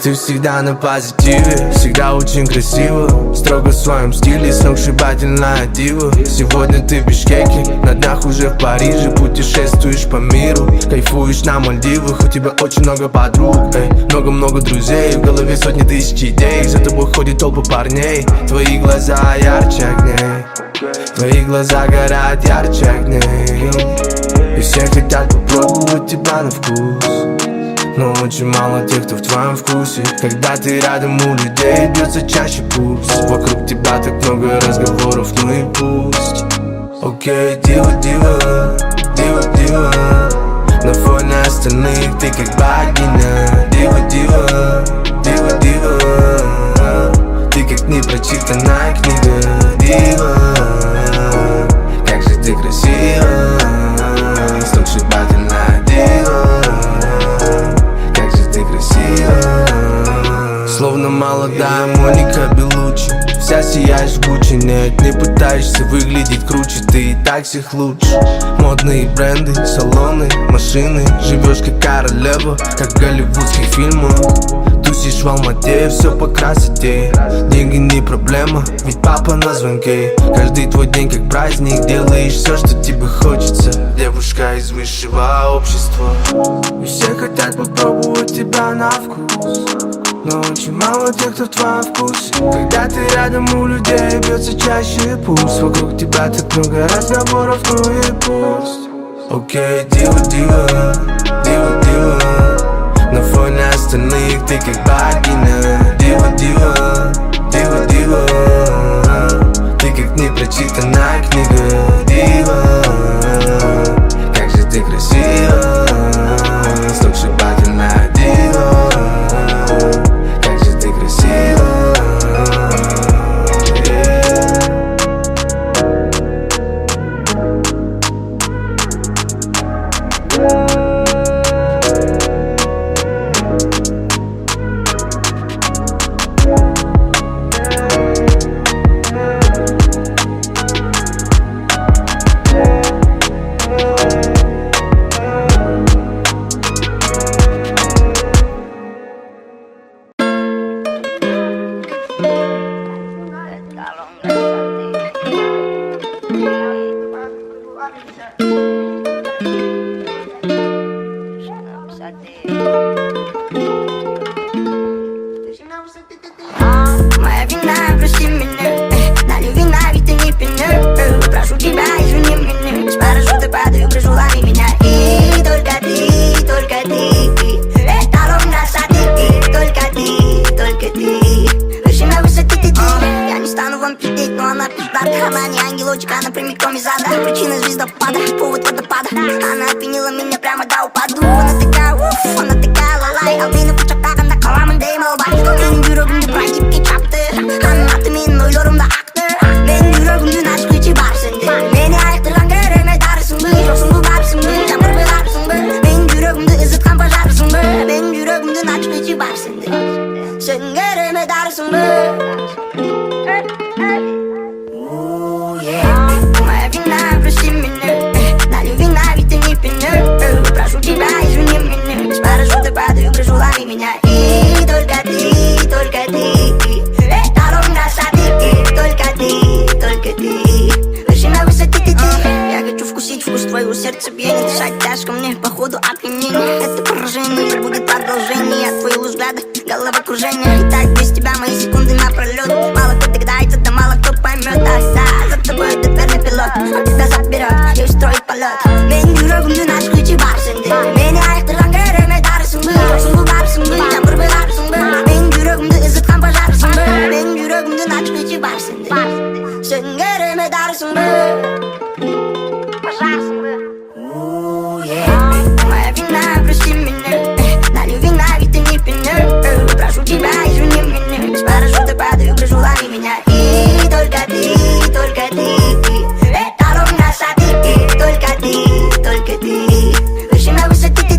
Ты всегда на позитиве, всегда очень красиво, строго в своем стиле, сногсшибательная дива. Сегодня ты в Бишкеке, на днях уже в Париже. Путешествуешь по миру, кайфуешь на Мальдивах. У тебя очень много подруг, много-много друзей. В голове сотни тысяч идей, за тобой ходит толпа парней. Твои глаза ярче огней, твои глаза горят ярче огней. И все хотят попробовать тебя на вкус, но очень мало тех, кто в твоем вкусе. Когда ты рядом, у людей бьется чаще пульс. Вокруг тебя так много разговоров, ну и пусть. Окей, дива, дива, дива, дива. На фоне остальных ты как богиня. Дива, дива, дива, дива. Ты как непрочитанная книга. Дива, как же ты красива, сногсшибательная дива. Словно молодая Моника Белуччи, вся сияешь в Гуччи. Нет, не пытаешься выглядеть круче, ты и так всех лучше. Модные бренды, салоны, машины. Живешь как королева, как в голливудских фильмах. Тусишь в Алмате, все по красоте. Деньги не проблема, ведь папа на звонке. Каждый твой день как праздник, делаешь все, что тебе хочется. Девушка из высшего общества, и все хотят попробовать тебя на вкус, но очень мало тех, кто в твоем вкусе. Когда ты рядом, у людей бьется чаще пульс. Вокруг тебя так много разговоров, ну и пусть. Окей, дива, дива, дива, дива. На фоне остальных ты как богиня. Дива, дива, дива, дива. Ты как непрочитанная книга. Дива, как же ты красива, сногсшибательная дива. Как же ты красива. Моя вина, прости меня, налей вина, ведь ты не пьяна. Прошу тебя, извини меня, без парашюта падаю, прошу, лови меня. И только ты, эталон красоты. Только ты, выше на высоте ты. Я не стану вам пиздеть, но она пиздата. Она не ангелочек, она прямиком из ада. Причина звездопада, повод водопада. Она опьянила меня прямо до упаду. Она такая лалай, албина пучакта, она kalamındey malbay. Benim yüreğimde bırakıp geçaptı. Anlatımın oylarımda aktı. Benim yüreğimden aşk içi var sende. Beni ayaktıran göreme darısın mı? Yoksun bu varsın mı? Çamur belarsın mı? Benim yüreğimde ızıtkan bacarsın mı? Benim yüreğimden aşk içi var sende. Sen göreme darısın mı? Моя вина, прости меня, налей вина, ведь ты не пьяна. Прошу тебя, извини меня, без парашюта падаю, прошу, лови меня. И только ты, эталон красоты. Только ты, выше на высоте ты. Я хочу вкусить вкус твоего сердца биения, дышать тяжко мне, походу опьянение. Это поражение, будет продолжение от твоего взгляда, головокружение. И так без тебя мои секунды напролет. Мало кто догадается, да мало кто поймет. За тобой этот верный пилот, он тебя заберет и устроит полет. Benim yüreğimden aşk içi var sende. Beni ayaktıran göreme darısın mı? Yoksun bu varsın mı? Çamur belarsın mı? Benim yüreğimde ızıtkan bacarsın mı? Benim yüreğimden aşk içi var sende. Sen göreme darısın mı? Bacarsın mı? Моя вина, прости меня, налей вина, ведь ты не пьяна. Прошу тебя, извини меня, без парашюта падаю, прошу, лови меня. И только ты, эталон красоты. Только ты, выше на высоте ты.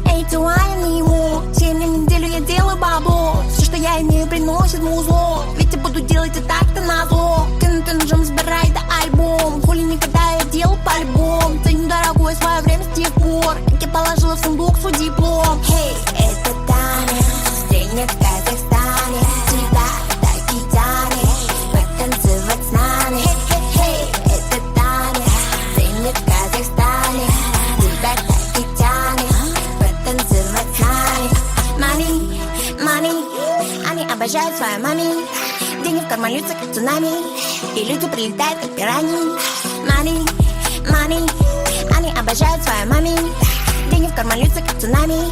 Эй, Туаня, не ему 7 дней в неделю я делаю бабло. Все, что я имею, приносит музло. Ведь я буду делать и так-то назло. Ты ножом сбирай да альбом. Хули никогда я делал по-любому. Ценю дорогое свое время с тех пор, как я положила в сундук свой диплом. Эй, это Таня, стрельнет в Казахстане. Тебя так и тянет потанцевать с нами. Эй, это Таня, стрельнет в Казахстане. Тебя так и тянет потанцевать с нами. Money, money, они обожают свою мами. Деньги в карман льются, как цунами, и люди прилетают, как пираньи. Money, money, они обожают свою мами. Деньги в карман льются, как цунами,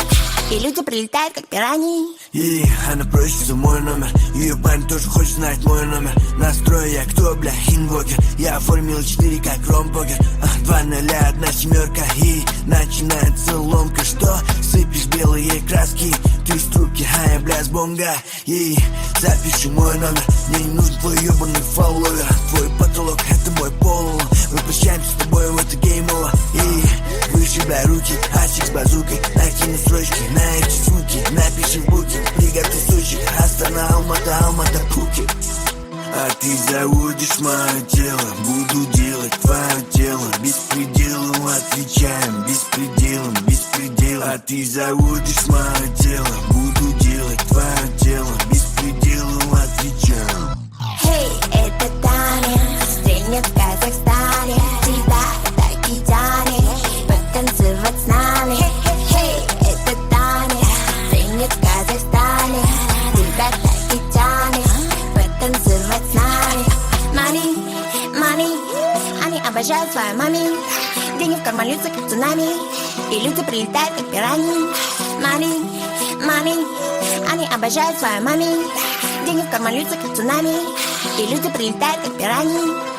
и люди прилетают, как пираньи. И она просит за мой номер. Ее парень тоже хочет знать мой номер. Настрой я кто, бля, инвокер. Я оформил 4 как ромпокер. 2 0, 1 семерка. И начинается ломка. Что? Сыпешь белые краски. Ты с трубки, а я, бля, с бонга. И запиши мой номер. Мне не нужен твой ебаный фолловер. Твой потолок это мой пол. Мы прощаемся с тобой в это геймово. И вышибай руки, асик с базукой. Накину строчки на эти звуки. Напиши в буке, приготовь сучек. Астана, Алмата, Алмата, Пхукет. А ты заводишь мое тело. Буду делать твое тело. Беспределом отвечаем. Беспределом, беспределом. А ты заводишь мое тело. Буду делать твое тело. Беспределом отвечаем. Эй, это Таня, стрельнет в Казахстане. Тебя так и тянет потанцевать с нами. Эй, это Таня, стрельнет в Казахстане. Тебя так и тянет потанцевать с нами. Money, money, они обожают свою мами. Деньги в карман льются, как цунами, и люди прилетают, как пираньи. Money, money, они обожают свою мами. Деньги в карман льются, как цунами, и люди прилетают, как пираньи.